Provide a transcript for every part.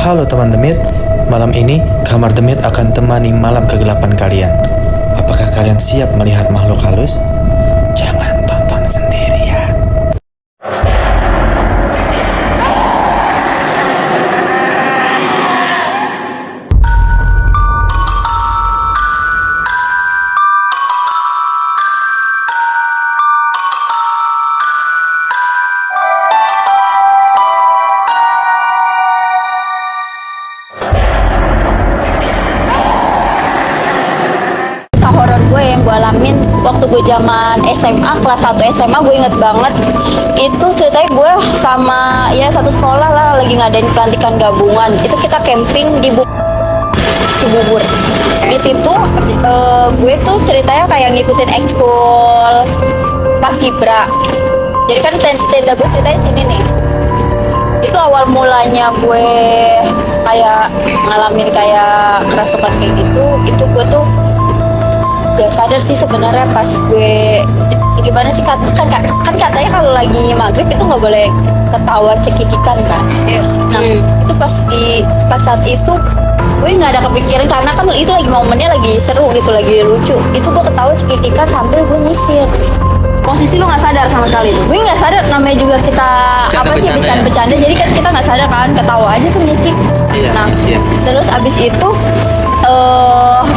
Halo teman Demit, malam ini kamar Demit akan temani malam kegelapan kalian. Apakah kalian siap melihat makhluk halus? Jangan tonton sendirian. Horor gue yang gue alamin waktu gue zaman SMA, kelas 1 SMA, gue inget banget itu ceritanya gue sama ya satu sekolah lah lagi ngadain pelantikan gabungan. Itu kita camping di Cibubur. Di situ gue tuh ceritanya kayak ngikutin ekskul paskibra. Jadi kan tenda gue ceritanya sini nih. Itu awal mulanya gue kayak ngalamin kayak kerasukan kayak gitu. Itu gue tuh gak sadar sih sebenarnya pas gue gimana sih kan katanya kalau lagi maghrib itu nggak boleh ketawa cekikikan kan. Nah itu pas saat itu gue nggak ada kepikiran karena kan itu lagi momennya lagi seru gitu, lagi lucu. Itu gue ketawa cekikikan sambil gue nyisir. Posisi lu nggak sadar sama sekali tuh? Gue nggak sadar, namanya juga kita bercanda-bercanda, jadi kan kita nggak sadar kan, ketawa aja tuh nyikik. Nah terus abis itu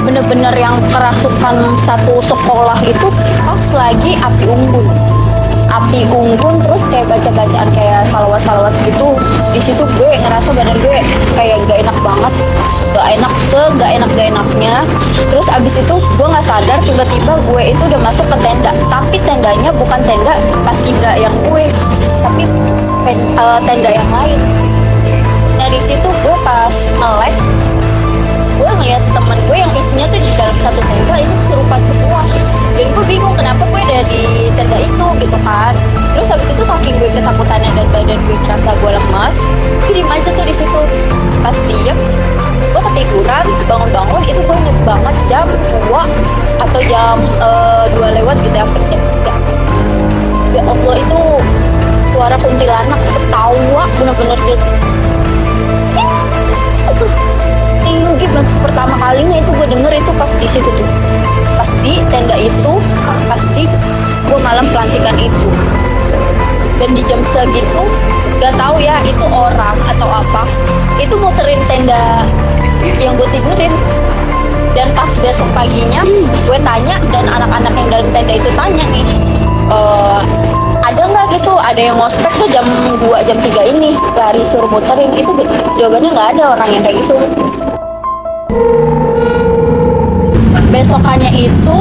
bener-bener yang kerasukan satu sekolah itu pas lagi api unggun terus kayak baca-bacaan kayak salawat gitu. Di situ gue ngerasa bener gue kayak gak enak banget, gak enaknya. Terus abis itu gue nggak sadar tiba-tiba gue itu udah masuk ke tenda, tapi tendanya bukan tenda paskibra yang gue, tapi tenda yang lain. Nah di situ gue pas nge-lag, gue ngeliat temen gue yang isinya tuh di dalam satu tenda itu kesurupan semua, dan gue bingung kenapa gue ada di tenda itu gitu kan. Terus habis itu saking gue ketakutannya dan badan gue ngerasa gue lemas, gue diem aja tuh di situ. Pas diem, gue ketiduran, bangun itu gue inget banget jam 2 atau jam 2 lewat gitu ya, jam 3. Ya Allah, itu suara kuntilanak ketawa bener-bener gitu. Tinggi banget, pertama kalinya itu gue denger itu pas di situ tuh, pas di tenda itu, pas di gue malam pelantikan itu. Dan di jam segitu gak tahu ya itu orang atau apa, itu muterin tenda yang gue tidurin. Dan pas besok paginya gue tanya, dan anak-anak yang dalam tenda itu tanya nih, ada nggak gitu, ada yang ngospek tuh jam 2 jam 3 ini lari suruh muterin. Itu jawabannya nggak ada orang yang kayak gitu. Besokannya itu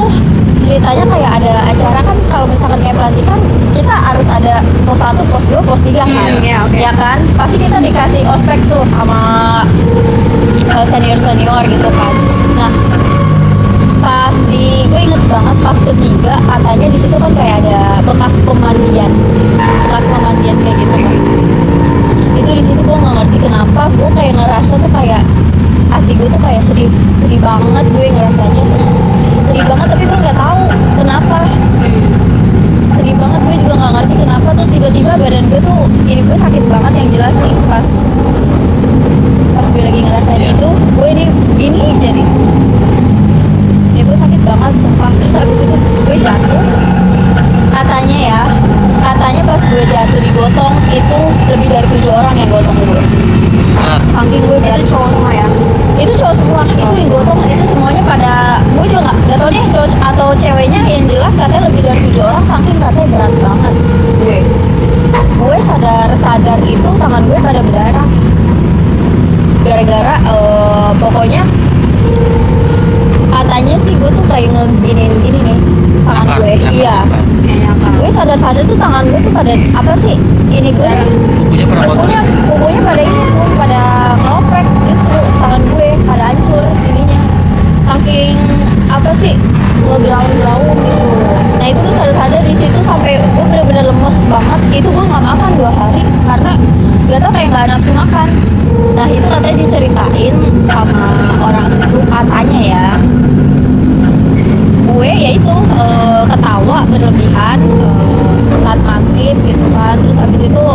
ceritanya kayak ada acara kan, kalau misalkan kayak pelantikan kita harus ada pos 1, pos 2, pos 3 kan. Ya kan, pasti kita dikasih ospek tuh sama senior gitu kan. Nah pas gue inget banget pas ketiga, katanya di situ kan kayak ada bekas pemandian kayak gitu kan. Itu di situ gue nggak ngerti kenapa gue kayak ngerasa tuh kayak hati gue tuh kayak sedih banget, gue ngerasanya sedih banget, tapi gue nggak tahu kenapa. Sedih banget, gue juga nggak ngerti kenapa. Terus tiba-tiba badan gue tuh, ini gue sakit banget. Yang jelas nih pas gue lagi ngerasain itu, gue ini jadi ini gue sakit banget sumpah. Terus habis itu gue jatuh, katanya pas gue jatuh di gotong itu lebih dari 7 orang yang gotong gue. Saking gue itu cowok semua ya? Itu cowok semua, itu yang gotong itu semuanya pada, gue juga nggak tahu deh cowok atau ceweknya, yang jelas katanya lebih dari 7 orang, saking katanya berat banget. Gue sadar itu tangan gue pada berdarah gara-gara pokoknya katanya sih gue tuh kayak gini nih tangan gue. Iya, gue sadar tuh tangan gue tuh pada apa sih, ini gue kukunya pada ini tuh pada ngeloprek, justru tangan gue pada hancur ininya, saking apa sih ngegraun gitu. Nah itu tuh sadar di situ sampai gue bener-bener lemes banget. Itu gue nggak makan 2 hari karena gak tau kayak nggak nafsu makan. Nah itu katanya diceritain sama orang situ, katanya ya gue ya itu ketawa berlebihan saat maghrib gitu kan. Terus habis itu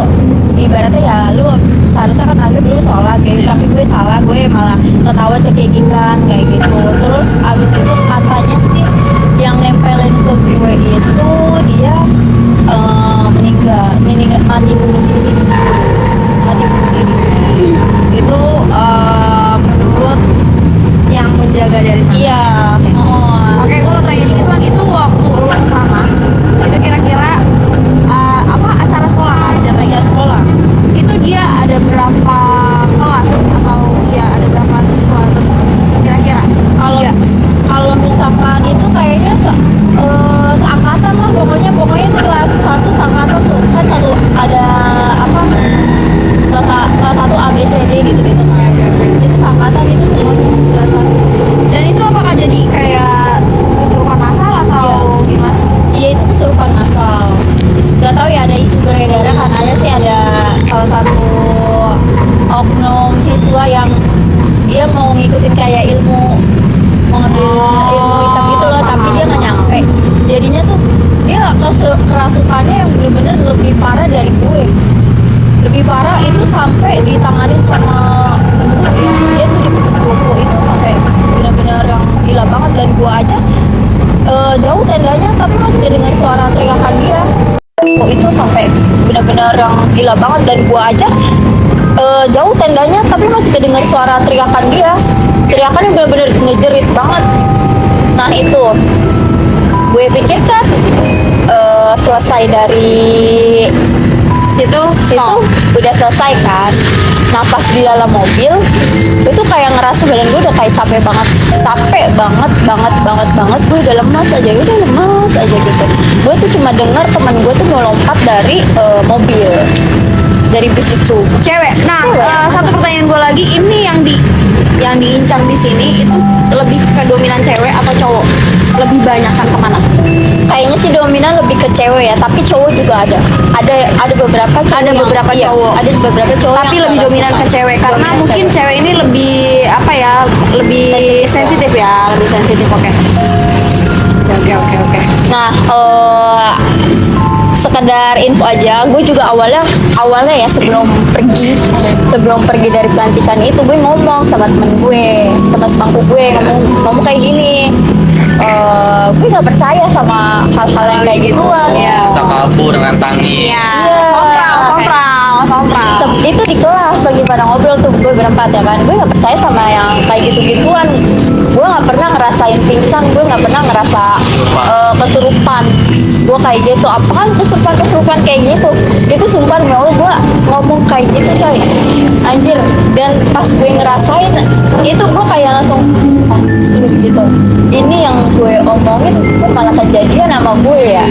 ibaratnya ya lu seharusnya kan maghrib dulu sholat kayak gitu, tapi gue gue malah ketawa cekikikan kayak gitu. Terus abis itu katanya sih yang nempelin ke gue itu dia mati bunuh diri di situ. Mati bunuh diri. Itu menurut yang penjaga dari sana. Iya. Oh. Oke, gue mau tanya dikit Wan, itu waktu lu kesana, itu kira-kira apa acara sekolah kan? Jatuhnya Acara sekolah. itu dia ada berapa kelas atau ya ada berapa siswa atau kira-kira? Kalau Tiga. kalau misalkan itu kayaknya seangkatan lah, pokoknya itu kelas 1 seangkatan tuh kan, satu ada apa kelas 1 A B C D gitu gitu kan. Itu seangkatan, itu semuanya kelas 1. Dan itu apakah jadi kayak kesurupan massal atau gimana sih? Iya, itu kesurupan massal. Gak tahu ya, ada isu beredar katanya sih ada salah satu oknum siswa yang dia mau ngikutin kayak ilmu, mau ngambil ilmu hitam gitu loh, tapi dia nggak nyampe. Jadinya tuh dia kerasukannya yang bener-bener lebih parah dari gue. Lebih parah itu sampai ditanganin sama guru ya. Dia tuh di pendopo itu sampai benar-benar yang gila banget, dan gue aja jauh tendanya tapi masih kedengar suara teriakan dia. Itu sampai benar-benar yang gila banget, dan gue aja jauh tendanya tapi masih kedengar suara teriakan dia. Teriakannya benar-benar ngejerit banget. Nah itu gue pikir kan selesai dari situ udah selesai kan. Nah pas di dalam mobil itu kayak ngerasa badan gue udah kayak capek banget gue udah lemas aja gitu. Gue tuh cuma dengar teman gue tuh mau lompat dari mobil, dari bus itu. Cewek. Nah, satu pertanyaan gue lagi, ini yang diincang di sini itu lebih ke dominan cewek atau cowok? Lebih banyak kan kemana? Kayaknya sih dominan lebih ke cewek ya, tapi cowok juga ada beberapa cowok Ada beberapa iya, cowok. ada beberapa cowok Tapi yang lebih nggak dominan ke suka. cewek karena Dominan mungkin cewek. cewek ini lebih apa ya, lebih sensitif ya, lebih sensitif. Oke. Nah, sekedar info aja, gue juga awalnya ya sebelum pergi dari pelantikan itu, gue ngomong sama teman sepangku gue, ngomong kayak gini, gue nggak percaya sama hal-hal yang kayak gituan. Kita kabur ngantangin. Iya. Iya. Sompral. Itu di kelas lagi pada ngobrol tuh, gue berempat ya kan, gue nggak percaya sama yang kayak gitu-gituan. Gue nggak pernah ngerasain pingsan, gue nggak pernah ngerasa kesurupan. Gue kayak gitu, apaan kesurupan kayak gitu. Itu sumpah demi Allah gue ngomong kayak gitu coy, anjir. Dan pas gue ngerasain itu, gue kayak langsung gitu, ini yang gue omongin malah kejadian sama gue ya.